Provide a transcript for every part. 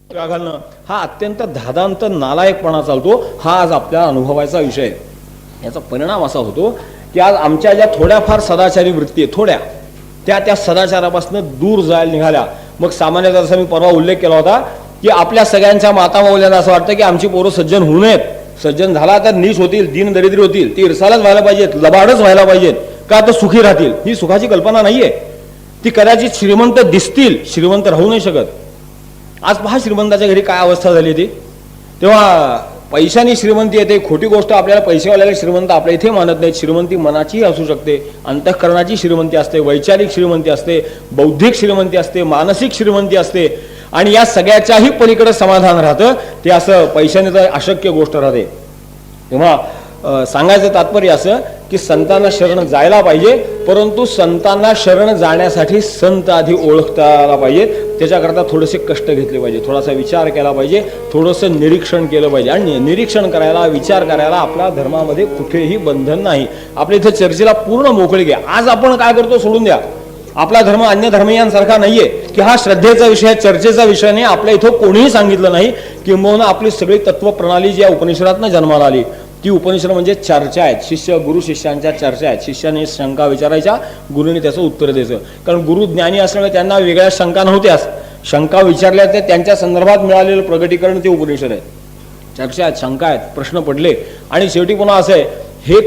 घालणं हा अत्यंत धादांत नालायकपणा चालतो. हा आज आपल्या अनुभवाचा विषय आहे. याचा परिणाम असा होतो की आज आमच्या ज्या थोड्याफार सदाचारी वृत्ती आहे थोड्या त्या सदाचारापासून दूर जायला निघाल्या. मग सामान्यतः जसा मी परवा उल्लेख केला होता की आपल्या सगळ्यांच्या मातामौल्यांना असं वाटतं की आमची पोरं सज्जन होऊ नयेत. सज्जन झाला तर नीच होतील, दीन दरिद्री होतील, ती इरसालच व्हायला पाहिजेत, लबाडच व्हायला पाहिजेत, का तर सुखी राहतील. ही सुखाची कल्पना नाहीये. ती कदाचित श्रीमंत दिसतील, श्रीमंत राहू नाही शकत. आज पहा श्रीमंताच्या घरी काय अवस्था झाली ती. तेव्हा पैशानी श्रीमंती येते. खोटी गोष्ट आपल्याला पैसेवाल्याला श्रीमंत आपल्या इथे मानत नाहीत. श्रीमंती मनाचीही असू शकते, अंतःकरणाची श्रीमंती असते, वैचारिक श्रीमंती असते, बौद्धिक श्रीमंती असते, मानसिक श्रीमंती असते. आणि या सगळ्याच्याही पलीकडे समाधान राहतं. ते असं पैशाने तर अशक्य गोष्ट राहते. तेव्हा सांगायचं तात्पर्य असं की संतांना शरण जायला पाहिजे, परंतु संतांना शरण जाण्यासाठी संत आधी ओळखता आला पाहिजे. त्याच्याकरता थोडेसे कष्ट घेतले पाहिजे, थोडासा विचार केला पाहिजे, थोडंसं निरीक्षण केलं पाहिजे. आणि निरीक्षण करायला, विचार करायला आपल्या धर्मामध्ये कुठेही बंधन नाही. आपल्या इथे चर्चेला पूर्ण मोकळीक आहे. आज आपण काय करतो सोडून द्या. आपला धर्म अन्य धर्मीयांसारखा नाहीये की हा श्रद्धेचा विषय, चर्चेचा विषय नाही. आपल्या इथं कोणीही सांगितलं नाही किंबहुना आपली सगळी तत्वप्रणाली जी या उपनिषदातनं जन्माला आली ती उपनिषद म्हणजे चर्चा आहेत. शिष्य गुरु शिष्यांच्या चर्चा आहेत. शिष्याने शंका विचारायच्या, गुरुने त्याचं उत्तर द्यायचं. कारण गुरु ज्ञानी असल्यामुळे त्यांना वेगळ्या शंका नव्हत्याच. शंका विचारल्या ते त्यांच्या संदर्भात मिळालेलं प्रगटीकरण ते उपनिषद आहेत. चर्चा आहेत, शंका आहेत, प्रश्न पडले आणि शेवटी पुन्हा असं आहे हे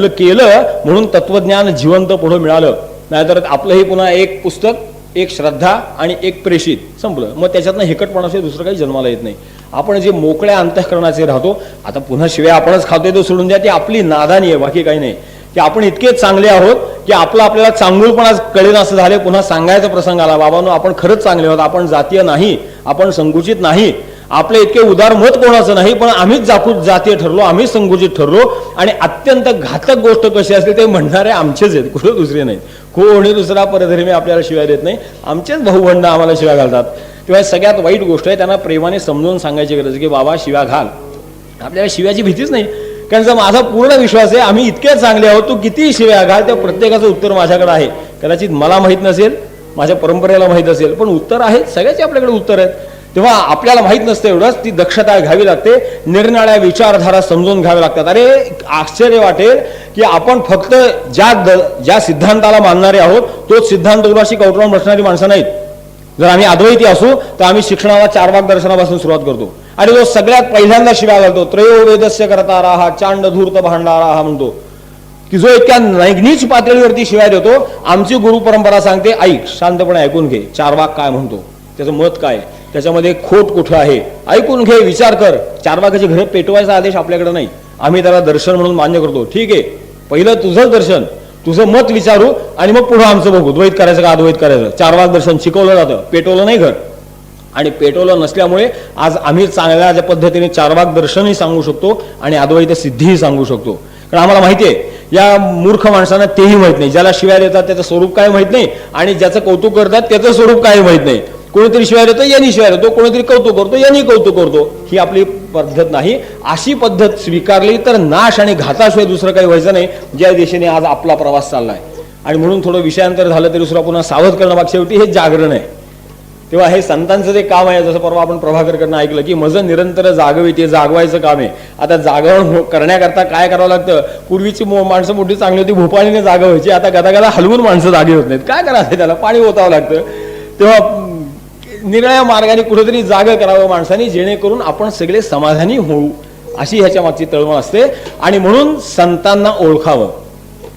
केलं म्हणून तत्वज्ञान जिवंत पुढं मिळालं. नाहीतर आपलंही पुन्हा एक पुस्तक, एक श्रद्धा आणि एक प्रेषित संपलं. मग त्याच्यातनं हेकटपणाशिवाय दुसरं काही जन्माला येत नाही. आपण जे मोकळ्या अंतःकरणाचे राहतो. आता पुन्हा शिवाय आपणच खातोय तो सोडून द्या, ती आपली नादानी आहे, बाकी काही नाही. की आपण इतके चांगले आहोत की आपल्याला चांगुलपणा कळेल असं झाले. पुन्हा सांगायचा प्रसंग आला, बाबांनो आपण खरंच चांगले आहोत, आपण जातीय नाही, आपण संकुचित नाही, आपले इतके उदार मत कोणाचं नाही, पण आम्हीच जातीय ठरलो, आम्हीच संकुचित ठरलो. आणि अत्यंत घातक गोष्ट कशी असते ते म्हणणारे आमचेच आहेत, कुठे दुसरे नाहीत. कोणी दुसरा परधर्मी आपल्याला शिवाय देत नाही, आमचेच भाऊबंड आम्हाला शिव्या घालतात. तेव्हा सगळ्यात वाईट गोष्ट आहे. त्यांना प्रेमाने समजून सांगायची गरज की बाबा शिव्या घाल. आपल्याला शिव्याची भीतीच नाही, कारण जर माझा पूर्ण विश्वास आहे आम्ही इतके चांगले आहोत, तू किती शिव्या घाल, त्या प्रत्येकाचं उत्तर माझ्याकडे आहे. कदाचित मला माहीत नसेल, माझ्या परंपरेला माहीत असेल, पण उत्तर आहेत, सगळ्याचे आपल्याकडे उत्तर आहेत. तेव्हा आपल्याला माहीत नसतं एवढंच, ती दक्षता घ्यावी लागते, निरनिराळ्या विचारधारा समजून घ्याव्या लागतात. अरे आश्चर्य वाटेल की आपण फक्त ज्या सिद्धांताला मानणारे आहोत तोच सिद्धांत उराशी कवटाळून बसणारी माणसं नाहीत. जर आम्ही अद्वैती असू तर आम्ही शिक्षणाला चारवाक दर्शनापासून सुरुवात करतो आणि जो सगळ्यात पहिल्यांदा शिव्या घालतो त्रयो वेदस्य करतारा हा चांड धूर्त भांडारा हा म्हणतो की जो इतक्या नैग्नीच पातळीवरती शिवाय देतो. आमची गुरु परंपरा सांगते ऐक, शांतपणे ऐकून घे, चारवाक काय म्हणतो, त्याचं मत काय, त्याच्यामध्ये खोट कुठं आहे, ऐकून घे, विचार कर. चारवाकाची घरं पेटवायचा आदेश आपल्याकडे नाही, आम्ही त्याला दर्शन म्हणून मान्य करतो. ठीक आहे, पहिलं तुझं दर्शन, तुझं मत विचारू आणि मग पुढं आमचं बघू, द्वैत करायचं का अद्वैत करायचं. चारवाक दर्शन शिकवलं जातं, पेटवलं नाही घर. आणि पेटवलं नसल्यामुळे आज आम्ही चांगल्या पद्धतीने चारवाक दर्शनही सांगू शकतो आणि अद्वैत सिद्धीही सांगू शकतो. कारण आम्हाला माहिती आहे या मूर्ख माणसांना तेही माहित नाही. ज्याला शिव्या देतात त्याचं स्वरूप काय माहित नाही आणि ज्याचं कौतुक करतात त्याचं स्वरूप काय माहित नाही. कोणीतरी शिवाय देतो यांनी शिवाय देतो, कोणीतरी कौतुक करतो यांनी कौतुक करतो. ही आपली पद्धत नाही. अशी पद्धत स्वीकारली तर नाश आणि घाताशिवाय दुसरं काही व्हायचं नाही, ज्या दिशेने आज आपला प्रवास चाललाय. आणि म्हणून थोडं विषयांतर झालं तरी दुसरा पुन्हा सावध करणं मागच्या शेवटी हे जागरण आहे. तेव्हा हे संतांचं जे काम आहे, जसं परवा आपण प्रभाकरकडनं ऐकलं की मजं निरंतर जागवी, ते जागवायचं काम आहे. आता जागवण करण्याकरता काय करावं लागतं. पूर्वीची माणसं मोठी चांगली होती, भोपाळीने जागवायची, आता गदागदा हलवून माणसं जागे होत नाहीत. काय करायचं, त्याला पाणी ओतावं लागतं. तेव्हा निराळ्या मार्गाने कुठेतरी जागा करावं माणसांनी, जेणेकरून आपण सगळे समाधानी होऊ, अशी ह्याच्या मागची तळमळ असते. आणि म्हणून संतांना ओळखावं.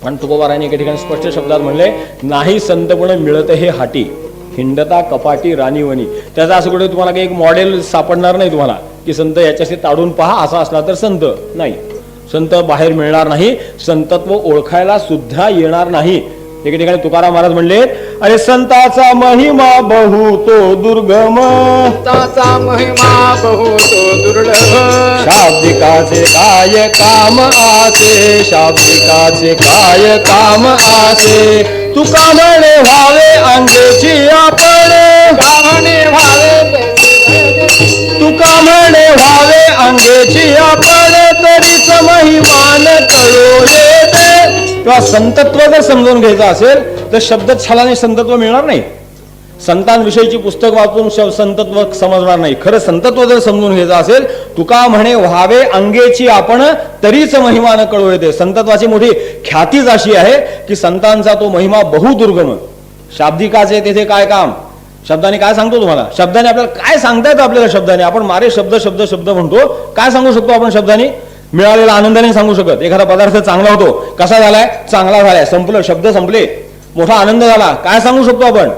पण तुकोबारांनी एका ठिकाणी स्पष्ट शब्दात म्हणले, नाही संतपण मिळत हे हाटी, हिंडता कपाटी राणीवणी. त्याचा असं कुठे तुम्हाला काही एक मॉडेल सापडणार नाही तुम्हाला की संत याच्याशी ताडून पहा असा असला तर संत नाही. संत बाहेर मिळणार नाही, संतत्व ओळखायला सुद्धा येणार नाही. एके ठिकाणी तुकाराम महाराज म्हणले, अरे संताचा महिमा बहुतो दुर्गम, संताचा महिमा बहुतो दुर्लभ, शाब्दिकाचे काय काम आसे, शाब्दिकाचे काय काम आसे. तुका म्हणे व्हावे अंगेची आपण, गावणे व्हावे तुका म्हणे व्हावे अंगेची आपण, तरीच महिमान कळो येते. किंवा संतत्व जर समजून घ्यायचं असेल तर शब्द छलाने संतत्व मिळणार नाही. संतांविषयीची पुस्तक वाचून संतत्व समजणार नाही. खरं संतत्व जर समजून घ्यायचं असेल, तुका म्हणे व्हावे अंगेची आपण तरीच महिमा न कळू येते. संतत्वाची मोठी ख्यातीच अशी आहे की संतांचा तो महिमा बहुदुर्गम. शाब्दिकाचे तेथे काय काम, शब्दाने काय सांगतो तुम्हाला, शब्दाने आपल्याला काय सांगता येतं, आपल्याला शब्दाने आपण मारे शब्द शब्द शब्द म्हणतो, काय सांगू शकतो आपण शब्दाने, मिळालेला आनंदाने सांगू शकत. एखादा पदार्थ चांगला होतो, कसा झालाय, चांगला झालाय, संपलं, शब्द संपले, मोठा आनंद झाला, काय सांगू शकतो आपण,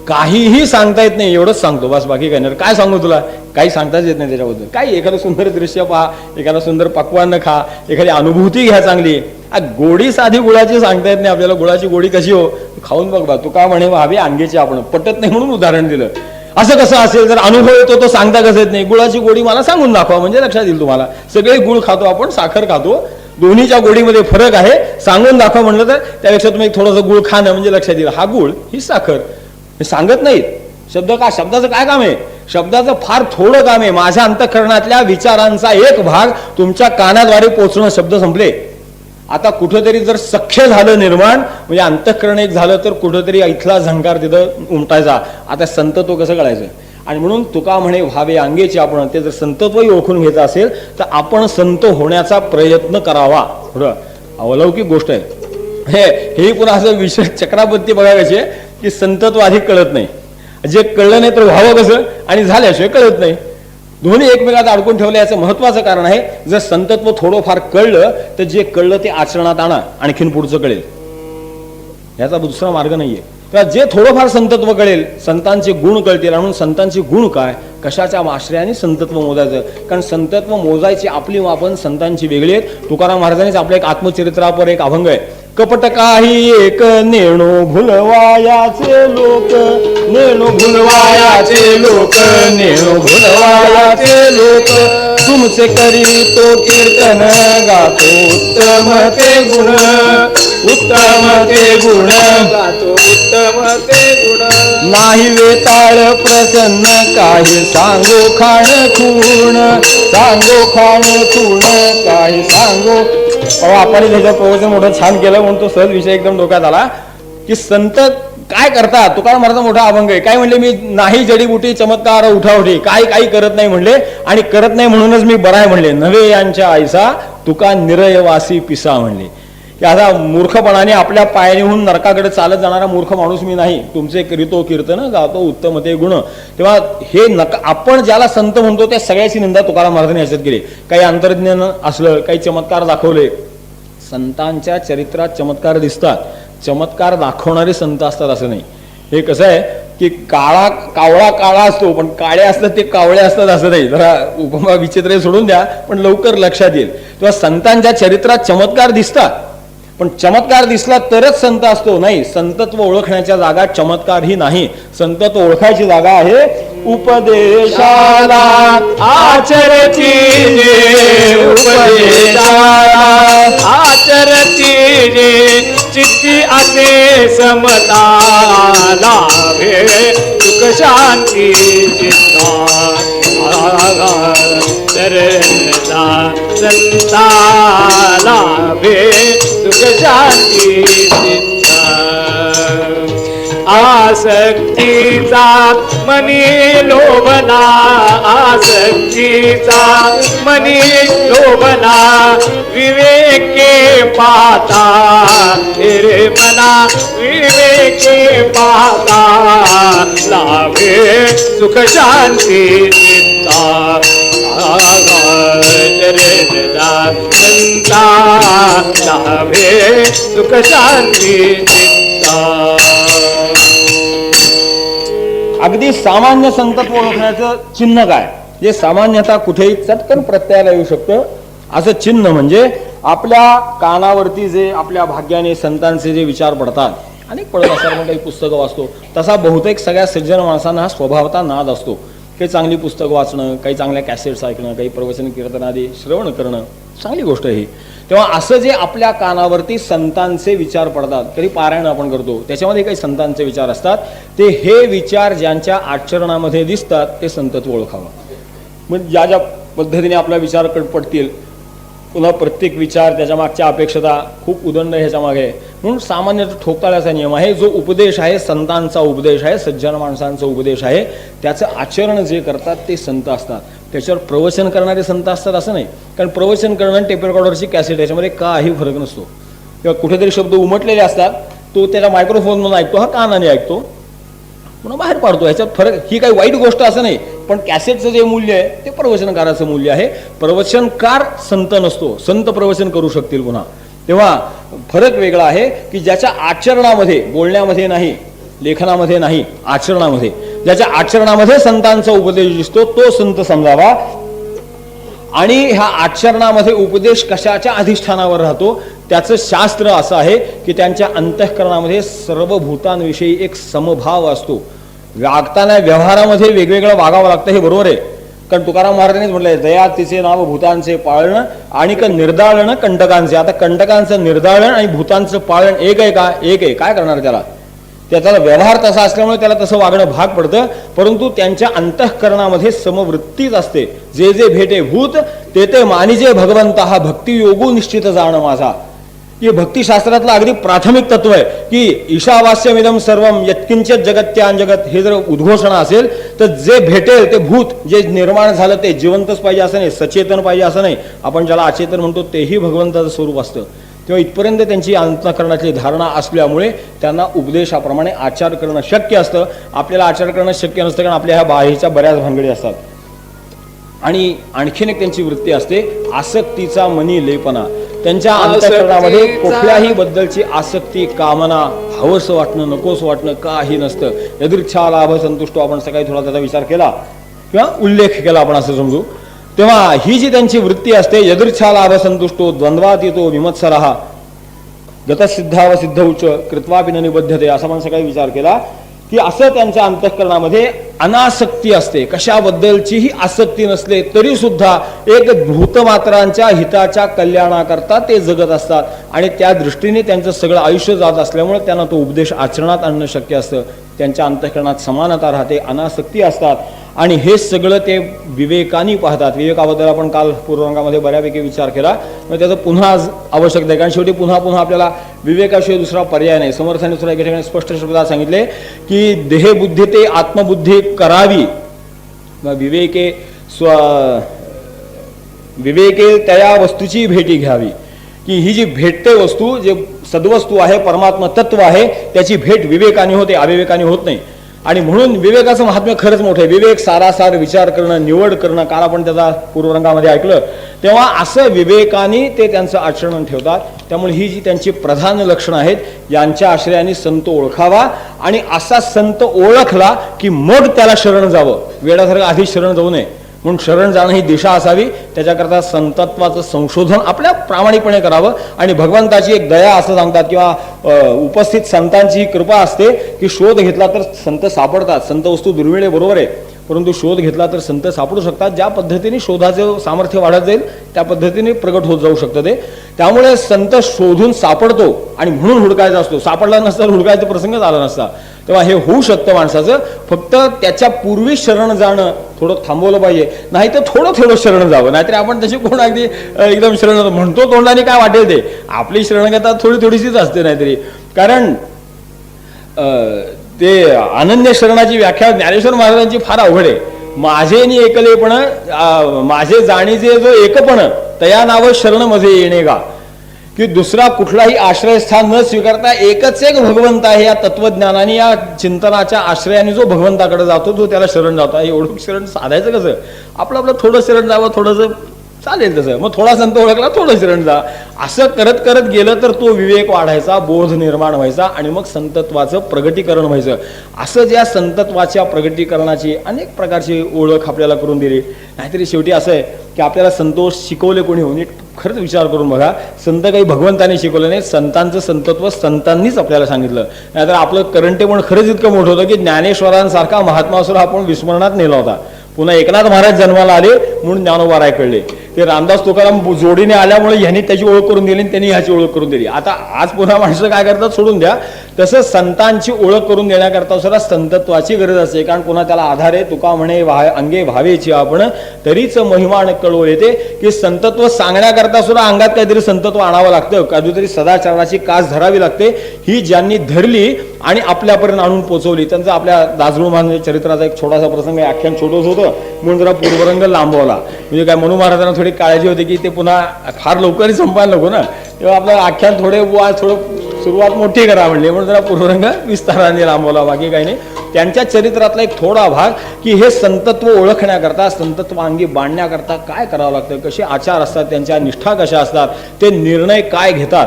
काहीही सांगता येत नाही, एवढंच सांगतो बस, बाकी काय नाही. काय सांगू तुला, काही सांगताच येत नाही त्याच्याबद्दल. काही एखादं सुंदर दृश्य पहा, एखादं सुंदर पक्वान्न खा, एखादी अनुभूती घ्या चांगली. गोडी साधी गुळाची सांगता येत नाही आपल्याला, गुळाची गोडी कशी हो, खाऊन बघ बा. तू का म्हणे व्हावी अंगेची आपण, पटत नाही म्हणून उदाहरण दिलं. असं कसं असेल, जर अनुभव येतो तो सांगता कसं येत नाही. गुळाची गोडी मला सांगून दाखवा म्हणजे लक्षात येईल तुम्हाला. सगळे गुळ खातो आपण, साखर खातो, दोन्हीच्या गोडीमध्ये फरक आहे, सांगून दाखवा म्हणलं तर त्यापेक्षा तुम्ही थोडंसं गुळ खाणं म्हणजे लक्षात येईल. हा गुळ, ही साखर, हे सांगत नाहीत. शब्द का, शब्दाचं काय काम आहे, शब्दाचं फार थोडं काम आहे. माझ्या अंतःकरणातल्या विचारांचा एक भाग तुमच्या कानाद्वारे पोहोचणं, शब्द संपले. आता कुठंतरी जर सख्य झालं निर्माण, म्हणजे अंतःकरण एक झालं, तर कुठंतरी इथला झंकार तिथं उमटायचा. आता संतत्व कसं कळायचं, आणि म्हणून तुका म्हणे व्हावे अंगेची आपण, ते जर संतत्वही ओळखून घ्यायचं असेल तर आपण संत होण्याचा प्रयत्न करावा. थोडं अवलौकिक गोष्ट आहे हे पुन्हा असं विशेष चक्रापत्ती बघायची की संतत्व आधी कळत नाही, जे कळलं नाही तर व्हावं कसं, आणि झाल्याशिवाय कळत नाही. दोन्ही एकमेकात अडकून ठेवले. याचं महत्वाचं कारण आहे, जर संतत्व थोडंफार कळलं तर जे कळलं ते आचरणात आणा, आणखीन पुढचं कळेल. याचा दुसरा मार्ग नाहीये. तेव्हा जे थोडंफार संतत्व कळेल, संतांचे गुण कळतील. म्हणून संतांचे गुण काय, कशाच्या आश्रयाने संतत्व मोजायचं, कारण संतत्व मोजायची आपली मापन संतांची वेगळी आहेत. तुकाराम महाराजांनीच आपल्या एक आत्मचरित्रावर एक अभंग आहे, कपट काही एक नेणो भुलवायाचे लोक, नेणो भुलवायाचे लोक, नेणो भुलवायाचे लोक, तुमचे करीतो कीर्तन गातो उत्तम ते गुण, उत्तम ते गुण गातो उत्तम ते गुण. नाही वेताळ प्रसन्न काही सांगो खाण खूण, सांगो खाण खूण काही सांगो. आपण त्याचं प्रवचन मोठं छान केलं म्हणून तो सहज विषय एकदम डोक्यात आला की संत काय करतात. तुकाराम महाराजांचा मोठा अभंग आहे. काय म्हणले, मी नाही जडीबुटी चमत्कार उठावठी, काही करत नाही म्हणले, आणि करत नाही म्हणूनच मी बराय म्हणले. नव्हे यांच्या आईसा तुका निरयवासी पिसा म्हणले. याचा मूर्खपणाने आपल्या पायानेहून नरकाकडे चालत जाणारा मूर्ख माणूस मी नाही. तुमचे करीतो कीर्तन गातो उत्तम ते गुण. तेव्हा हे आपण ज्याला संत म्हणतो त्या सगळ्याची निंदा तुकाराम महाराजांनी याच्यात केली. काही अंतर्ज्ञान असलं, काही चमत्कार दाखवले. संतांच्या चरित्रात चमत्कार दिसतात, चमत्कार दाखवणारे संत असतात असं नाही. हे कसं आहे की कावळा काळा असतो, पण काळे असतात ते कावळे असतात असं नाही. जरा उपमा विचित्र सोडून द्या, पण लवकर लक्षात येईल. तेव्हा संतांच्या चरित्रात चमत्कार दिसतात, पण चमत्कार दिसला तरच संत असतो नाही. संतत्व ओळखण्याच्या जागा चमत्कार ही नाही. संतत्व ओळखायची जागा आहे उपदेशाला आचरती जे, उपदेशाला आचरती जे, चित्ती असे समता लाभे सुख शांती चित्ता संता लाभे सुख शांती चित्ता. आसक्तीचा मनी लोभना, आसक्तीचा मनी लोभना, विवेके पाहता रे मना, विवेके पाहता लाभे सुख शांती चित्ता. संता लाभे सुख शांती चित्ता. अगदी सामान्य संतत्व ओळखण्याचं चिन्ह काय, जे सामान्यतः कुठेही चटकन प्रत्ययाला येऊ शकतं असं चिन्ह म्हणजे आपल्या कानावरती जे आपल्या भाग्याने संतांचे जे विचार पडतात. अनेक पडत असतात, आपण काही पुस्तकं वाचतो, तसा बहुतेक सगळ्या सज्जन माणसांना हा स्वभावता नाद असतो. काही चांगली पुस्तकं वाचणं, काही चांगल्या कॅसेट्स ऐकणं, काही प्रवचन कीर्तन आदी श्रवण करणं चांगली गोष्ट आहे. तेव्हा असं जे आपल्या कानावरती संतांचे विचार पडतात, कधी पारायण आपण करतो त्याच्यामध्ये काही संतांचे विचार असतात, ते हे विचार ज्यांच्या आचरणामध्ये दिसतात ते संतत्व ओळखावं. म्हणजे ज्या ज्या पद्धतीने आपला विचार पडतील पुन्हा प्रत्येक विचार त्याच्या मागच्या अपेक्षता खूप उदंड ह्याच्या मागे आहे. म्हणून सामान्य ठोकताळ्याचा नियम आहे. जो उपदेश आहे संतांचा उपदेश आहे, सज्जन माणसांचा उपदेश आहे, त्याचं आचरण जे करतात ते संत असतात. त्याच्यावर प्रवचन करणारे संत असतात असं नाही. कारण प्रवचन करणं टेप रेकॉर्डरची कॅसेट याच्यामध्ये काही फरक नसतो. किंवा कुठेतरी शब्द उमटलेले असतात, तो त्याच्या मायक्रोफोनमधून ऐकतो, हा कानाने ऐकतो, पुन्हा बाहेर पाडतो. ह्याच्यात फरक, ही काही वाईट गोष्ट असं नाही. पण कॅसेटचं जे मूल्य आहे ते प्रवचनकाराचं मूल्य आहे. प्रवचनकार संत नसतो, संत प्रवचन करू शकतील. पुन्हा तेव्हा फरक वेगळा आहे की ज्याच्या आचरणामध्ये, बोलण्यामध्ये नाही, लेखनामध्ये नाही, आचरणामध्ये, ज्याच्या आचरणामध्ये संतांचा उपदेश दिसतो तो संत समजावा. आणि ह्या आचरणामध्ये उपदेश कशाच्या अधिष्ठानावर राहतो, त्याचं शास्त्र असं आहे की त्यांच्या अंतःकरणामध्ये सर्व भूतांविषयी एक समभाव असतो. वागताना व्यवहारामध्ये वेगवेगळं वागावं लागतं, हे बरोबर आहे. कारण तुकाराम महाराजांनीच म्हटलंय, दया तिचे नाव भूतांचे पाळणं आणि निर्दाळणं कंटकांचे. आता कंटकांचं निर्दाळण आणि भूतांचं पाळण एक आहे का? एक आहे. काय करणार त्याचा व्यवहार तसा असल्यामुळे त्याला तसं वागणं भाग पडतं. परंतु त्यांच्या अंतःकरणामध्ये समवृत्तीच असते. जे जे भेटे भूत ते ते मानिजे भगवंता, हा भक्ती योगू निश्चित जाणं माझा. हे भक्तिशास्त्रातलं अगदी प्राथमिक तत्व आहे की ईशावास्यमिदम सर्वम यत्किंचित जगत्यान जगत. हे जर उद्घोषणा असेल तर जे भेटेल ते भूत, जे निर्माण झालं ते जिवंतच पाहिजे असं नाही, सचेतन पाहिजे असं नाही. आपण ज्याला अचेतन म्हणतो तेही भगवंताचं स्वरूप असतं. तेव्हा इथपर्यंत त्यांची अंतःकरणाची धारणा असल्यामुळे त्यांना उपदेशाप्रमाणे आचार करणं शक्य असतं. आपल्याला आचार करणं शक्य नसतं, कारण आपल्या ह्या बाहेरच्या बऱ्याच भानगडी असतात. आणि आणखीन एक त्यांची वृत्ती असते आसक्तीचा मनी लेपना. त्यांच्या अंतःकरणामध्ये कुठल्याही बद्दलची आसक्ती, कामना, हवंसं वाटणं, नकोस वाटणं काही नसतं. यदृच्छा लाभ संतुष्टो, आपण सकाळी थोडा त्याचा विचार केला किंवा उल्लेख केला आपण असं समजू. तेव्हा ही जी त्यांची वृत्ती असते, यदृच्छा लाभ संतुष्टो द्वंद्वातीतो विमत्सरः गतसिद्धावसिद्ध उच्च कृत्वापि न निबद्धते, असा आपण सकाळी विचार केला की असं त्यांच्या अंतःकरणामध्ये अनासक्ती असते. कशाबद्दलचीही आसक्ती नसले तरी सुद्धा एक भूतमात्रांच्या हिताच्या कल्याणाकरता ते जगत असतात. आणि त्या दृष्टीने त्यांचं सगळं आयुष्य जात असल्यामुळे त्यांना तो उपदेश आचरणात आणणं शक्य असतं. त्यांच्या अंतःकरणात समानता राहते, अनासक्ती असतात. आणि हे सगळं ते विवेकाने पाहतात. विवेकाबद्दल आपण काल पूर्वांगामध्ये बऱ्यापैकी विचार केला, मग त्याचं पुन्हा आज आवश्यकता आहे. कारण शेवटी पुन्हा पुन्हा आपल्याला विवेकाशिवाय दुसरा पर्याय नाही. समर्थाने सुद्धा एका ठिकाणी स्पष्ट शब्दात सांगितले की देहबुद्धी ते आत्मबुद्धी करावी, विवेके विवेके त्या वस्तूची भेटी घ्यावी. की ही जी भेटते वस्तू, जे सद्वस्तू आहे, परमात्मा तत्व आहे, त्याची भेट विवेकाने होते, अविवेकाने होत नाही. आणि म्हणून विवेकाचं महात्म्य खरंच मोठं आहे. विवेक सारासार विचार करणं, निवड करणं. काल आपण त्याचा पूर्वरंगामध्ये ऐकलं. तेव्हा असं विवेकाने ते त्यांचं आचरण ठेवतात. त्यामुळे ही जी त्यांची प्रधान लक्षणं आहेत, यांच्या आश्रयाने संत ओळखावा. आणि असा संत ओळखला की मग त्याला शरण जावं. वेळासारखं आधी शरण जाऊ नये. म्हणून शरण जाणं ही दिशा असावी. त्याच्याकरता संतत्वाचं संशोधन आपल्या प्रामाणिकपणे करावं. आणि भगवंताची एक दया असं सांगतात, किंवा उपस्थित संतांची ही कृपा असते की शोध घेतला तर संत सापडतात. संत वस्तू दुर्मिळ आहे, बरोबर आहे, परंतु शोध घेतला तर संत सापडू शकतात. ज्या पद्धतीने शोधाचं सामर्थ्य वाढत जाईल त्या पद्धतीने प्रगट होत जाऊ शकतं ते. त्यामुळे संत शोधून सापडतो आणि म्हणून हुडकायचा असतो. सापडला नसता हुडकायचा प्रसंगच आला नसता. तेव्हा हे होऊ शकतं माणसाचं. फक्त त्याच्या पूर्वी शरण जाणं थोडं थांबवलं पाहिजे. नाही तर थोडं शरण जावं. नाहीतरी आपण तशी कोण अगदी एकदम शरण म्हणतो तोंडाने काय वाटेल ते. आपली शरणगता थोडीशीच असते. नाहीतरी कारण ते अनन्य शरणाची व्याख्या ज्ञानेश्वर महाराजांची फार अवघड आहे. माझे नि एकलेपण, माझे जाणीचे जो एकपण, तया नाव शरण मध्ये येणे गा. की दुसरा कुठलाही आश्रयस्थान न स्वीकारता एकच एक भगवंत आहे. या तत्वज्ञानाने, या चिंतनाच्या आश्रयाने जो भगवंताकडे जातो तो त्याला शरण जातो. एवढं शरण साधायचं कसं? आपलं थोडं शरण जावं, थोडंसं चालेल तसं. मग थोडा संत ओळखला, थोडं शरण जा. असं करत करत गेलं तर तो विवेक वाढायचा, बोध निर्माण व्हायचा आणि मग संतत्वाचं प्रगटीकरण व्हायचं. असं ज्या संतत्वाच्या प्रगटीकरणाची अनेक प्रकारची ओळख आपल्याला करून दिली. नाहीतरी शेवटी असं आहे की आपल्याला संतोष शिकवले कोणी होऊन खरंच विचार करून बघा. संत काही भगवंताने शिकवलं नाही, संतांचं संतत्व संतांनीच आपल्याला सांगितलं. नाहीतर आपलं करंटे पण खरंच इतकं मोठं होतं की ज्ञानेश्वरांसारखा महात्मा सुद्धा आपण विस्मरणात नेला होता. पुन्हा एकनाथ महाराज जन्माला आले म्हणून ज्ञानोबा राय कळले. ते रामदास तुकाराम जोडीने आल्यामुळे ह्यांनी त्याची ओळख करून दिली आणि त्यांनी ह्याची ओळख करून दिली. आता आज पुन्हा माणसं काय करतात सोडून द्या. तसं संतांची ओळख करून देण्याकरता सुद्धा संतत्वाची गरज असते. कारण पुन्हा त्याला आधार आहे. तुका म्हणे अंगे भावेची आपण तरीच महिमान कळो येते, की संतत्व सांगण्याकरता सुद्धा अंगात काहीतरी संतत्व आणावं लागतं, कधीतरी सदाचाराची कास धरावी लागते. ही ज्यांनी धरली आणि आपल्यापर्यंत आणून पोहोचवली त्यांचं आपल्या दासगणू महाराजांच्या चरित्राचा एक छोटासा प्रसंग, आख्यान छोटंच होतं म्हणून जरा पूर्वरंग लांबवला. म्हणजे काय मनू महाराजांना थोडी काळजी होती की ते पुन्हा फार लवकरही संपायला नको ना, तेव्हा आपलं आख्यान थोडं सुरुवात मोठी करा म्हणली म्हणून जरा पूर्वरंग विस्ताराने लांबवला. बाकी काही नाही. त्यांच्या चरित्रातला एक थोडा भाग की हे संतत्व ओळखण्याकरता, संतत्व अंगी बांधण्याकरता काय करावं लागतं, कसे आचार असतात, त्यांच्या निष्ठा कशा असतात, ते निर्णय काय घेतात.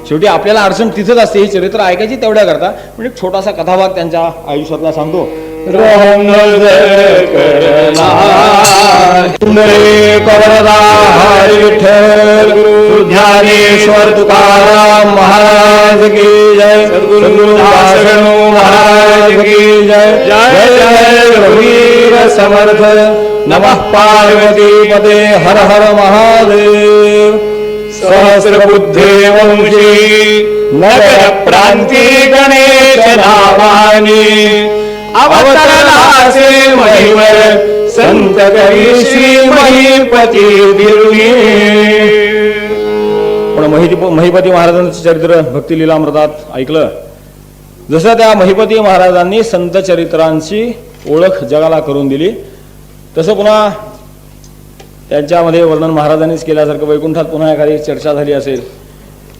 शेवटी आपल्याला अडचण तिथेच असते. ही चरित्र ऐकायची तेवढ्या करता. म्हणजे एक छोटासा कथाभाग त्यांच्या आयुष्यातला सांगतो. ज्ञानेश्वर तुकाराम महाराज की जय, सद्गुरु दासगणू महाराज की जय. जय जय रघुवीर समर्थ. नमः पार्वती पते हर हर महादेव. सहस्रबुद्धे वंशी नगर प्रांती गणेश नावानी अवतरणाचे महिवर संत करी श्री महिपती बिरुनी. पण महिपती महाराजांचं चरित्र भक्ती लीलामृतात ऐकलं. जसं त्या महिपती महाराजांनी संत चरित्रांची ओळख जगाला करून दिली, तसं पुन्हा त्यांच्यामध्ये वर्णन महाराजांनीच केल्यासारखं वैकुंठात पुन्हा एखादी चर्चा झाली असेल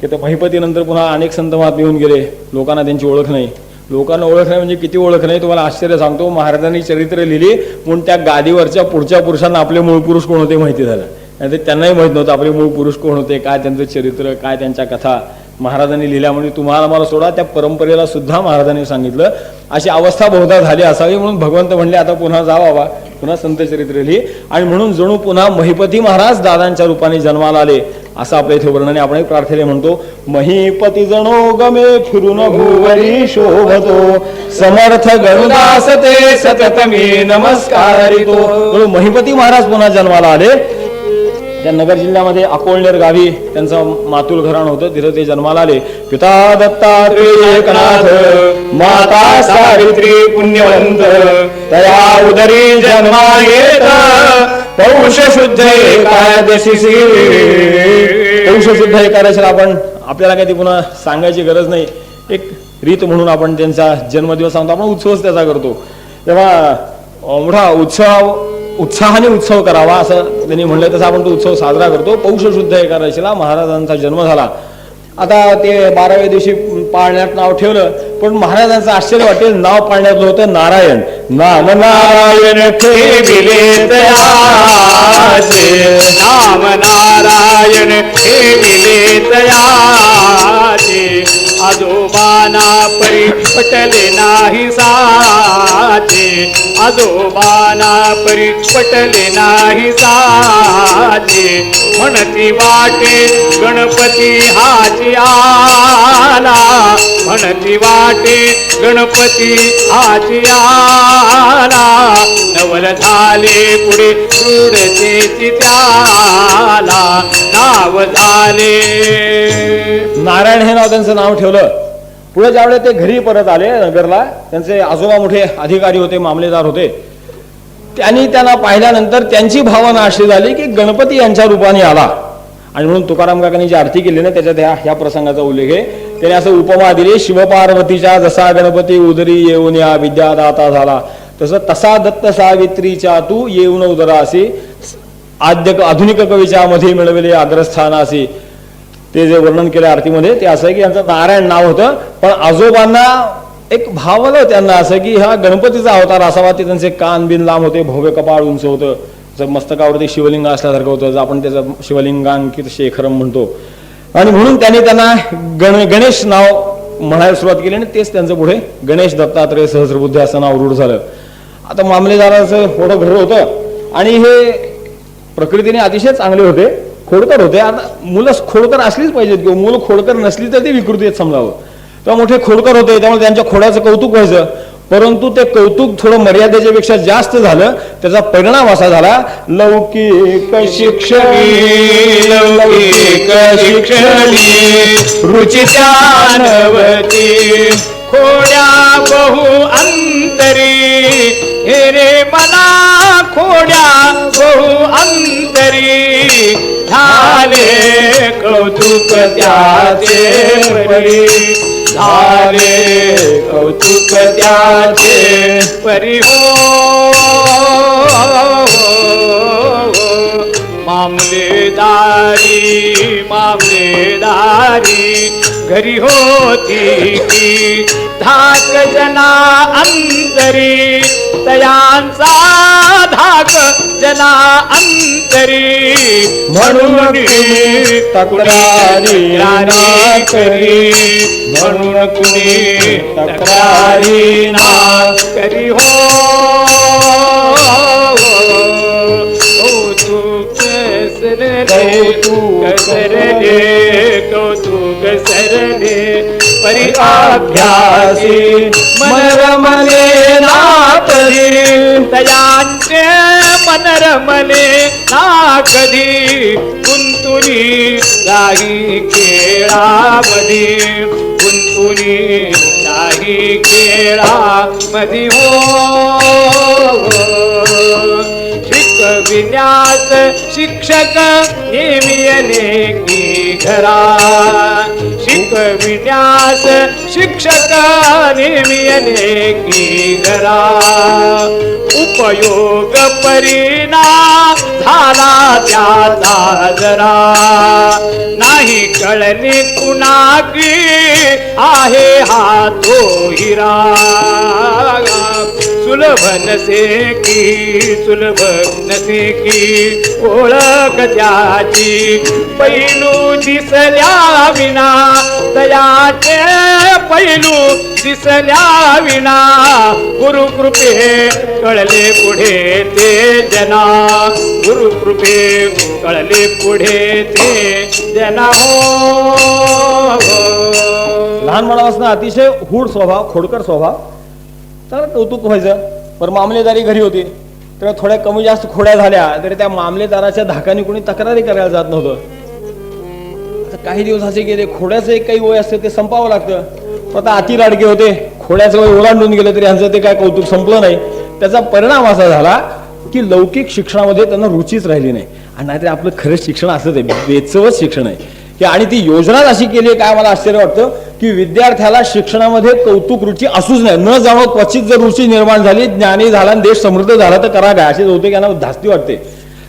की त्या महिपतीनंतर पुन्हा अनेक संत महात्मे येऊन गेले, लोकांना त्यांची ओळख नाही. लोकांना ओळख नाही म्हणजे किती ओळख नाही तुम्हाला आश्चर्य सांगतो. महाराजांनी चरित्र लिहिली म्हणून त्या गादीवरच्या पुढच्या पुरुषांना आपले मूळ पुरुष कोण होते माहिती झालं. नाही त्यांनाही माहित नव्हतं आपले मूळ पुरुष कोण होते, काय त्यांचं चरित्र, काय त्यांच्या कथा महाराजांनी लिहिल्या. म्हणजे तुम्हाला मला सोडा, त्या परंपरेला सुद्धा महाराजांनी सांगितलं. अशी अवस्था बहुधा झाली असावी म्हणून भगवंत म्हणले आता पुन्हा जा बाबा, पुन्हा संत चरित्र लिही. आणि म्हणून जणू पुन्हा महिपती महाराज दादांच्या रूपाने जन्माला आले असं आपल्या इथे वर्णन. आपण एक प्रार्थने म्हणतो. महिपती जणो गमे फिरून भुवरी शोभतो, समर्थ गणदास ते सतत मी नमस्कारितो. महिपती महाराज पुन्हा जन्माला आले. त्या नगर जिल्ह्यामध्ये अकोळनेर गावी त्यांचं मातुल घराणं होतं, तिथं ते जन्माला आले. पिता दत्तात्रेय एकनाथ, माता सावित्री पुण्यवंत, तया उदरी जन्मा येत पौष शुद्ध एकादशी. पौष शुद्ध एकादशीला आपण आपल्याला काही पुन्हा सांगायची गरज नाही, एक रीत म्हणून आपण त्यांचा जन्मदिवस सांगतो, आपण उत्सवच त्याचा करतो. तेव्हा मोठा उत्साहाने उत्सव करावा असं त्यांनी म्हणलं, तसं आपण तो उत्सव साजरा करतो. पौष शुद्ध एकादशीला महाराजांचा जन्म झाला. आता ते 12व्या दिवशी पाळण्यात नाव ठेवलं, पण महाराजांचं आश्चर्य वाटेल, नाव पाळण्यातलं होतं नारायण. नाम नारायण ठेविले तयाचे, नाम नारायण ठेविले तयाचे, आजोबाना परी पटले नाही साचे, आजोबाना परी पटले नाही साचे, म्हणती वाटे गणपती हाची आला, म्हणती वाटे गणपती हाची आला, नवल झाले पुढे क्रूडतेची त्याला नाव झाले. नारायण हे नाव त्यांचं नाव ठेवलं. पुढे ज्यावेळेस ते घरी परत आले नगरला, त्यांचे आजोबा मोठे अधिकारी होते, मामलेदार होते. त्यांनी त्यांना पाहिल्यानंतर त्यांची भावना अशी झाली की गणपती यांच्या रूपाने आला. आणि म्हणून तुकाराम काकांनी जी आरती केली ना त्याच्यात ह्या प्रसंगाचा उल्लेख आहे. त्याने असं उपमा दिली, शिवपार्वतीच्या जसा गणपती उदरी येऊन या विद्यादाता झाला, तसा दत्त सावित्रीच्या तू येऊन उदरासी, आधुनिक कवीच्या मध्ये मिळवले अग्रस्थानासी. ते जे वर्णन केलं आरतीमध्ये ते असं आहे की यांचं नारायण नाव होतं, पण आजोबांना एक भाव आलं त्यांना असं की हा गणपतीचा अवतार असावा. ते त्यांचे कान बिन लांब होते, भव्य कपाळ उंच होतं, मस्तकावरती शिवलिंग असल्यासारखं होतं, जर आपण त्याचं शिवलिंगांकित शेखरम म्हणतो. आणि म्हणून त्यांना गणेश नाव म्हणायला सुरुवात केली आणि तेच त्यांचं पुढे गणेश दत्तात्रेय सहस्रबुद्धे असं नाव रूढ झालं. आता मामलेदाराचं मोठं घर होतं आणि हे प्रकृतीने अतिशय चांगले होते, खोडकर होते. आता मुलं खोडकर असलीच पाहिजेत किंवा मुलं खोडकर नसली तर ते विकृतीत समजावं. तेव्हा मोठे खोडकर होते, त्यामुळे त्यांच्या खोड्याचं कौतुक व्हायचं. परंतु ते कौतुक थोडं मर्यादेच्या पेक्षा जास्त झालं. त्याचा परिणाम असा झाला, लौकिक शिक्षणी लौकिक शिक्षणी रुचित्या नवती खोड्या बहु अंतरी हे रे मना खोड्या बहु अंतरी झाले कौतुक त्याचे परी झाले कौतुक त्याचे परी हो मामलेदारी मामलेदारी घरी होती की धाक जना अंतरी तयांचा धाक जना अंतरी म्हणून तक्रारी राणी करी म्हणून कुणी तक्रारी ना करी हो कौतुक सरले कौतुक सरले परी अभ्यासी मनरमले ना कधी तयांचे मनरमले ना कधी गुंतुनी काही खेळामधी गुंतुनी काही खेळामधी हो शिकविण्यास शिक्षक नेमियने की घरा शिकविण्यास शिक्षक नेमियने की घरा उपयोग परिणाम झाला त्याचा जरा नाही कळले कुणाकी आहे हा तो हिरा सुलभ नसे की सुलभ नसे की ओळख त्याची पैलू दिसल्या विना दयाचे पैलू दिसल्या विना गुरुकृपे कळले पुढे ते जना गुरुकृपे कळले पुढे ते जना हो लहानपणापासून अतिशय हूड स्वभाव, खोडकर स्वभाव, तर कौतुक व्हायचं. पण मामलेदारी घरी होती, तर थोड्या कमी जास्त खोड्या झाल्या तरी त्या मामलेदाराच्या धाकाने कोणी तक्रारी करायला जात नव्हतं. आता काही दिवस असे गेले, खोड्याचं एक काही वय असते ते संपावं लागतं. पण आता अति लाडके होते, खोड्याचं वय ओलांडून गेलं तरी यांचं ते काय कौतुक संपलं नाही. त्याचा परिणाम असा झाला की लौकिक शिक्षणामध्ये त्यांना रुचीच राहिली नाही. आणि नाहीतर आपलं खरं शिक्षण असंच आहे, बेचवच शिक्षण आहे की. आणि ती योजना अशी केली आहे, काय मला आश्चर्य वाटतं की विद्यार्थ्याला शिक्षणामध्ये कौतुक रुची असूच नाही, न जाणो क्वचित जर रुची निर्माण झाली, ज्ञानी झाला आणि देश समृद्ध झाला तर करा काय, असे होते यांना धास्ती वाटते.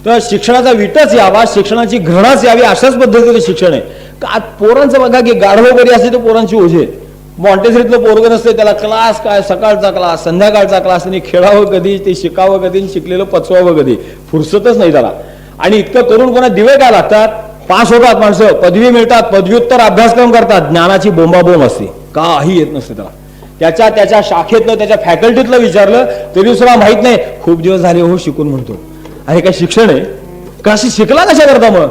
तर शिक्षणाचा विटच यावा, शिक्षणाची घृणाच यावी, अशाच पद्धतीचं शिक्षण आहे. का पोरांचं बघा की गाढवं बरी असते तर पोरांची ओझे. मॉन्टेसरीतलं पोरगं नसते, त्याला क्लास काय, सकाळचा क्लास, संध्याकाळचा क्लास, आणि खेळावं कधी, ते शिकावं कधी, शिकलेलं पचवावं कधी, फुरसतच नाही त्याला. आणि इतकं करून कोणा दिवे काय लागतात, पास होतात माणसं, पदवी मिळतात, पदव्युत्तर अभ्यासक्रम करतात, ज्ञानाची बोंबाबोंब असते, काही येत नसते त्याला. त्याच्या शाखेतलं, त्याच्या फॅकल्टीतलं विचारलं तरी सुद्धा माहित नाही. खूप दिवस झाले हो शिकून म्हणतो. अरे काय शिक्षण आहे का? अशी शिकला कशा करता मग?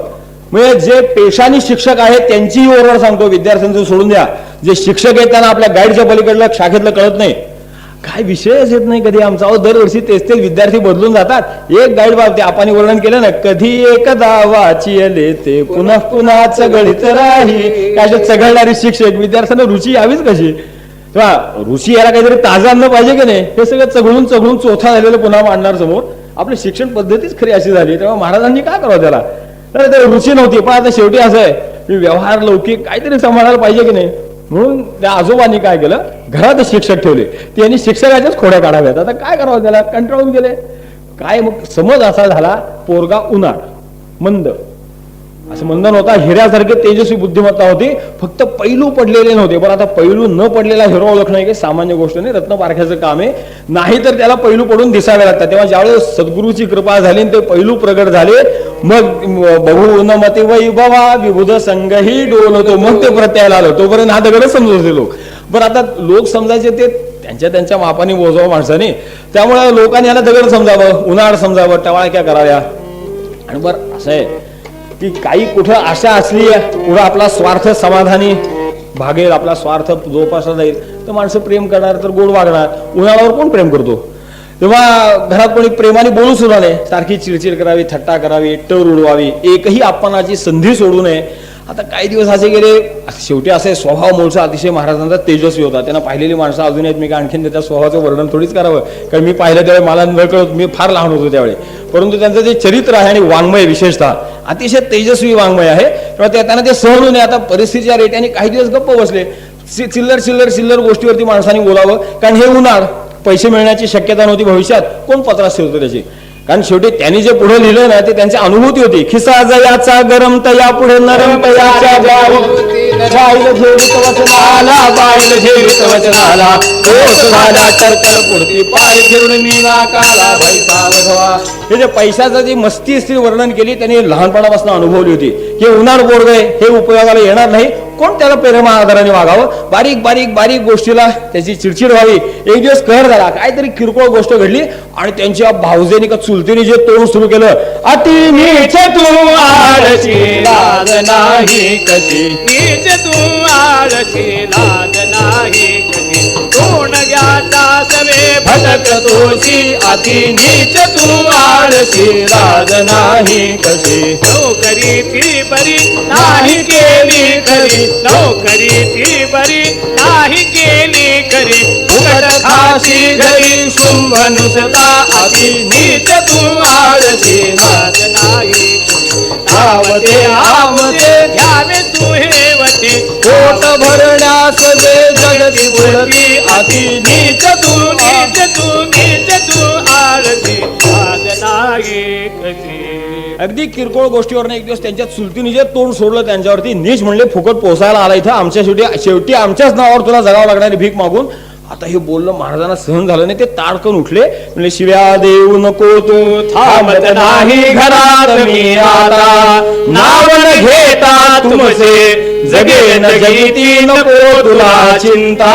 म्हणजे जे पेशानी शिक्षक आहेत त्यांचीही ओरड सांगतो, विद्यार्थ्यांचं सोडून द्या. जे शिक्षक आहेत त्यांना आपल्या गाईडच्या पलीकडलं शाखेतलं कळत नाही, काय विषयच येत नाही कधी आमचा. दरवर्षी तेच विद्यार्थी बदलून जातात. एक गाईड बाबते आपण वर्णन केलं ना, कधी एकदा वाचिले ते पुन्हा पुन्हा चघळीत राही. काय चघळणारे शिक्षक, विद्यार्थ्यांना रुची यावीच कशी? रुची याला काहीतरी ताजा आणलं पाहिजे की नाही? हे सगळं चघळून चघळून चोथा झालेलं पुन्हा मांडणार समोर. आपली शिक्षण पद्धतीच खरी अशी झाली. तेव्हा महाराजांनी काय करावं त्याला? तर रुची नव्हती, पण आता शेवटी असं आहे की व्यवहार लौकिक काहीतरी सांभाळायला पाहिजे की नाही. म्हणून त्या आजोबांनी काय केलं, घरात शिक्षक ठेवले, त्यांनी शिक्षकाच्याच खोड्या काढाव्यात. आता काय करावं त्याला, कंटाळून गेले काय. मग समज असा झाला, पोरगा उन्हाळ, मंद, असं मंद नव्हता, हिऱ्यासारखे तेजस्वी बुद्धिमत्ता होती, फक्त पैलू पडलेले नव्हते. पण आता पैलू न पडलेला हिरो ओळखणं काही सामान्य गोष्ट नाही, रत्न पारख्याचं काम आहे. नाही तर त्याला पैलू पडून दिसावे लागतात. तेव्हा ज्यावेळेस सद्गुरूची कृपा झाली ते पैलू प्रगट झाले, मग बहु न मते वैभवा विबुध संघही डोलतो, मग ते प्रत्ययाला आलं. तोपर्यंत हा दगडच समजायचे लोक. बरं आता लोक समजायचे ते त्यांच्या मापाने मोजावं माणसाने. त्यामुळे लोकांनी याला दगड समजावं, उन्हाळ समजावं, टवाळक्या कराव्या. आणि बरं असं आहे की काही कुठं आशा असली, पुढं आपला स्वार्थ समाधानी भागेल, आपला स्वार्थ जोपासला जाईल, तर माणसं प्रेम करणार, तर गोड वागणार. उन्हाळ्यावर कोण प्रेम करतो? तेव्हा घरात कोणी प्रेमाने बोलू सुद्धा नाही, सारखी चिडचिड करावी, थट्टा करावी, टर उडवावी, एकही अपमानाची संधी सोडू नये. आता काही दिवस असे गेले, शेवटी असे स्वभाव मूळचा अतिशय महाराजांचा तेजस्वी होता. त्यांना पाहिलेली माणसं अजून आहेत. मी आणखीन त्या स्वभावाचं वर्णन थोडीच करावं, कारण मी पाहिलं त्यावेळी मला न कळत, मी फार लहान होतो त्यावेळी. परंतु त्यांचं जे चरित्र आहे आणि वाङ्मय विशेषतः अतिशय तेजस्वी वाङ्मय आहे. तेव्हा त्यांना ते सहन होऊ नये. आता परिस्थितीच्या रेट्याने काही दिवस गप्प बसले. चिल्लर गोष्टीवरती माणसाने बोलावं, कारण हे उन्हाळ, पैसे मिळण्याची शक्यता नव्हती भविष्यात, कोण पत्रास ठेवतो त्याची. कारण शेवटी त्यांनी जे पुढे लिहिलं ना ते त्यांची अनुभूती होती. खिसा जयाचा गरम तया पुढे नरम तयाच्या बाईल झेवित वचनाला, बाईल झेवित वचनाला, तोच झाला टरकल पुढती पाय ठेवून मीना काला पैसा बघवा. हे जे पैशाचं जी मस्ती स्त्री वर्णन केली त्यांनी लहानपणापासून अनुभवली होती की उन्हाळ बोर्ग आहे, हे उपयोगाला येणार नाही. कोण त्याला प्रेमा आधाराने वागावं. बारीक बारीक बारीक गोष्टीला त्याची चिडचिड व्हावी. एक दिवस कहर झाला, काहीतरी किरकोळ गोष्ट घडली आणि त्यांच्या भाऊजेने का चुलतीने जे तोंड सुरू केलं, अति नीच तू आळशी लाज नाही कशी, नीच तू आळशी लाज नाही कशी, कोण ज्ञाता सवे भटकतोशी, अति नीच तू आळशी लाज नाही कशी. नोकरी ती बरी नाही केली खरी, नोकरी ती बरी नाही केली खरी, फुकट खाशी घरी शुंभ नुसता, अति नीच तू आळशी लाज नाही. आवते आवते घ्यावे तू हे वते, पोट भरण्यास जे जगती पुढती, अति नीच तू नीच तू नीच तू आळशी लाज नाही कशी. अगदी किरकोळ गोष्टीवर एक दिवस त्यांच्या चुलतीने जे तोंड सोडलं त्यांच्यावरती, नीच म्हणले फुकट पोसायला आला इथं आमच्या शेवटी आमच्याच नावावर तुला जगावं लागणारी भीक मागून. आता हे बोलणं महाराजांना सहन झालं नाही. ते ताडकन उठले, म्हणजे शिव्या देऊ नको तू, थांबत नाही घरात मी आता, नाव न घेता तुमचे जगेन जगती नको तुला चिंता.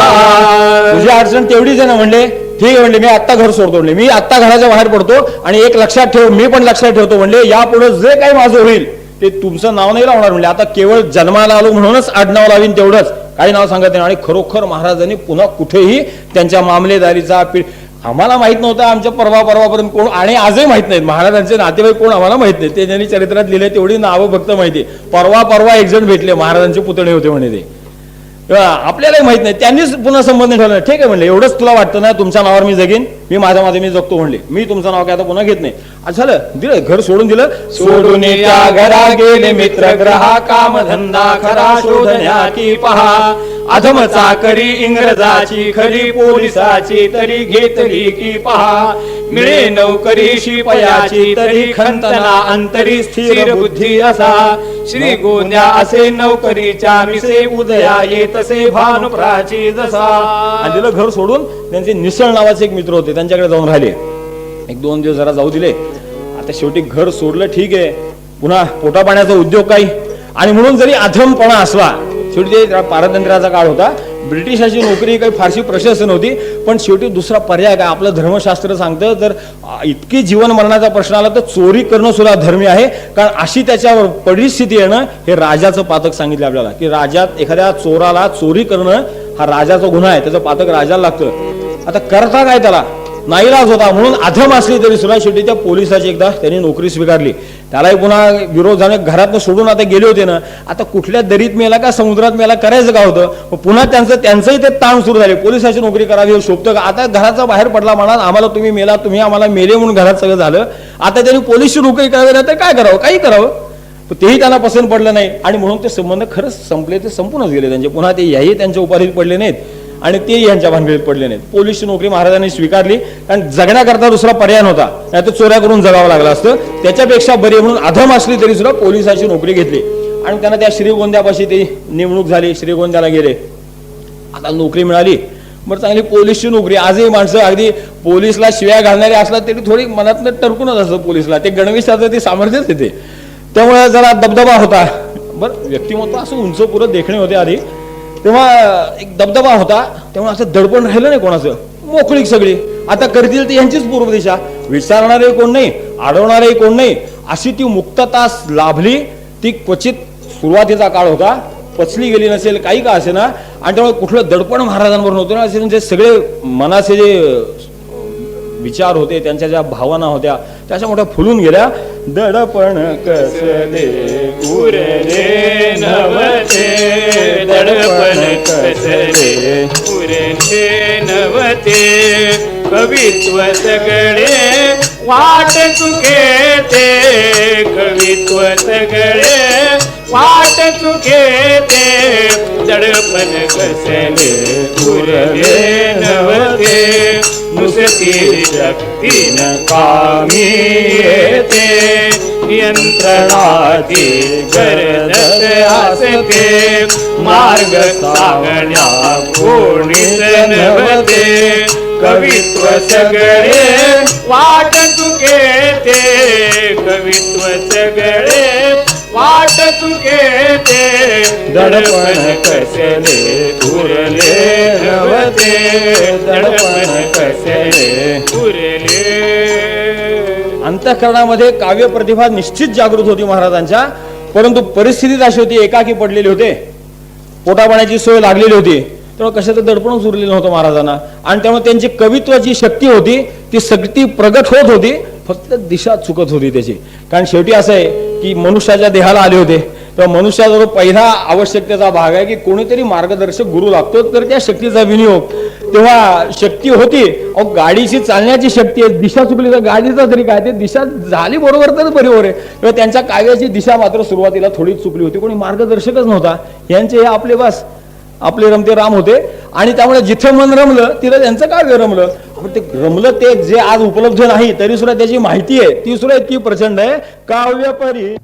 तुझी अडचण तेवढीच आहे ना म्हणले. ठीक आहे म्हणले, मी आत्ता घर सोडतो म्हणले, मी आत्ता घराच्या बाहेर पडतो. आणि एक लक्षात ठेव, मी पण लक्षात ठेवतो म्हणले, यापुढे जे काही माझं होईल ते तुमचं नाव नाही लावणार म्हणले. आता केवळ जन्माला आलो म्हणूनच आडनाव लावीन तेवढंच, काही नाव सांगत नाही. आणि खरोखर महाराजांनी पुन्हा कुठेही त्यांच्या मामलेदारीचा आम्हाला माहित नव्हता, आमच्या परवापर्यंत कोण, आणि आजही माहित नाहीत महाराजांचे नातेवाईक कोण आम्हाला माहित नाही. ते ज्यांनी चरित्रात लिहिले तेवढी नावं फक्त माहिती. परवा एक जण भेटले, महाराजांचे पुतणे होते म्हणे ते, आपल्यालाही माहित नाही. त्यांनीच पुन्हा संबंध ठेवला. ठीक आहे म्हणले, एवढंच तुला वाटतं ना तुमच्या नावावर मी जगेन, मी माझ्या मी जगतो म्हणले, मी तुमचं नाव काय आता पुन्हा घेत नाही. आज झालं, दिलं घर सोडून दिलं. सोडून त्या घरा गेले मित्र ग्रहा, काम धंदा खरा शोधण्याची पहा, अधम चाकरी इंग्रजाची खरी, पोलिसाची तरी घेतली की पहा, मिळे नोकरी शिपयाची तरी, खंतना अंतरी स्थिर बुद्धी असा, श्री गोंद्या असे नोकरीच्या मिसे, उदया येतसे भानुप्राची जसा. आणि दिलं घर सोडून. त्यांचे निसळ नावाचे एक मित्र होते, त्यांच्याकडे जाऊन राहिले. एक दोन दिवस जरा जाऊ दिले. आता शेवटी घर सोडलं, ठीक आहे, पुन्हा पोटा पाण्याचा उद्योग काही, आणि म्हणून जरी अधमपणा असला, शेवटी ते पारतंत्र्याचा काळ होता, ब्रिटिशाची नोकरी काही फारशी प्रशस्त नव्हती. पण शेवटी दुसरा पर्याय काय, आपलं धर्मशास्त्र सांगतं, जर इतकी जीवन मरणाचा प्रश्न आला तर चोरी करणं सुद्धा धर्मी आहे. कारण अशी त्याच्यावर परिस्थिती येणं हे राजाचं पातक सांगितलं आपल्याला, की राज्यात एखाद्या चोराला चोरी करणं हा राजाचा गुन्हा आहे, त्याचं पातक राजाला लागतं. आता करता काय, त्याला नाईलाज होता. म्हणून अधम असली तरी सुद्धा शेवटी त्या पोलिसाची एकदा त्यांनी नोकरी स्वीकारली. त्यालाही पुन्हा विरोध झाले, घरातनं सोडून आता गेले होते ना, आता कुठल्या दरीत मेला का समुद्रात मेला करायचं का होतं. पुन्हा त्यांचंही ते ताण सुरू झाले, पोलिसाची नोकरी करावी हे शोभतं का. आता घराचा बाहेर पडला म्हणा, आम्हाला तुम्ही मेला, तुम्ही आम्हाला मेले म्हणून घरात सगळं झालं. आता त्यांनी पोलीसची नोकरी करावी नाही तर काय करावं, काही करावं. तेही त्यांना पसंत पडलं नाही. आणि म्हणून ते संबंध खरंच संपले, ते संपूनच गेले त्यांचे. पुन्हा ते याही त्यांच्या उपाधीत पडले नाहीत आणि ते यांच्या भानगडीत पडले नाहीत. पोलीसची नोकरी महाराजांनी स्वीकारली, कारण जगण्याकरता दुसरा पर्याय नव्हता, नाही तर चोऱ्या करून जगावं लागलं असतं. त्याच्यापेक्षा बरी म्हणून अधम असली तरी सुद्धा पोलिसाची नोकरी घेतली. आणि त्यांना त्या श्रीगोंद्यापाशी ती नेमणूक झाली, श्रीगोंद्याला गेले. आता नोकरी मिळाली, बरं चांगली पोलीसची नोकरी. आजही माणसं अगदी पोलीसला शिव्या घालणारे असला तरी थोडी मनातनं टरकूनच असतं पोलीसला, ते गणवेशाचं ते सामर्थ्यच येते, त्यामुळे जरा दबदबा होता. बरं व्यक्तिमत्व असं उंच पुरत देखणे होते आधी, तेव्हा एक दबदबा होता. तेव्हा असं दडपण राहिलं नाही कोणाचं, मोकळीक सगळी. आता करतील ती यांचीच पूर्व दिशा, विचारणारे कोण नाही, अडवणारे कोण नाही, अशी ती मुक्तता लाभली. ती क्वचित सुरुवातीचा काळ होता, पचली गेली नसेल काही का असे ना. आणि त्यामुळे कुठलं दडपण महाराजांवर नव्हतं ना. असे त्यांचे सगळे मनाचे जे विचार होते, त्यांच्या ज्या भावना होत्या त्या अशा मोठ्या फुलून गेल्या. दडपण कसले उरले नवते, दडपण कसले उरले नवते, कवित्व सगळे वाट चुके ते, कवित्व सगळे वाट चुके ते, दडपण कसले उरले नवते, नुसती शक्तीन कामी येते, यंत्रणाची गरज असते, मार्ग सांगण्या कोणीच नव्हते, कवित्व सगळे वाट चुके ते, कवित्व सगळे वाट चुके ते, दडपण कसले उरले नव्हते, दडपण कसले उरले. अंतःकरणामध्ये काव्य प्रतिभा निश्चित जागृत होती महाराजांच्या, परंतु परिस्थितीच अशी होती, एकाकी पडलेले होते, पोटापाण्याची सोय लागलेली होती, तेव्हा कशाचं दडपणच उरलेलं नव्हतं महाराजांना. आणि त्यामुळे त्यांची कवित्वाची शक्ती होती ती सगळी प्रगट होत होती, फक्त दिशा चुकत होती त्याची. कारण शेवटी असं आहे की मनुष्याच्या देहाला आले होते, तर मनुष्याचा जो पहिला आवश्यकतेचा भाग आहे की कोणीतरी मार्गदर्शक गुरु लागतो, तर त्या शक्तीचा विनियोग. तेव्हा शक्ती होती, अहो गाडीची चालण्याची शक्ती आहे, दिशा चुकली तर गाडीचा तरी काय, ते दिशा झाली बरोबर तर बरोबर आहे. तेव्हा त्यांच्या काव्याची दिशा मात्र सुरुवातीला थोडीच चुकली होती, कोणी मार्गदर्शकच नव्हता. यांचे हे आपले बस आपले रमते राम होते, आणि त्यामुळे जिथे मन रमलं तिथं त्यांचं काव्य रमलं. पण ते रमलं ते जे आज उपलब्ध नाही तरी सुद्धा त्याची माहिती आहे ती सुद्धा इतकी प्रचंड आहे. काव्य परी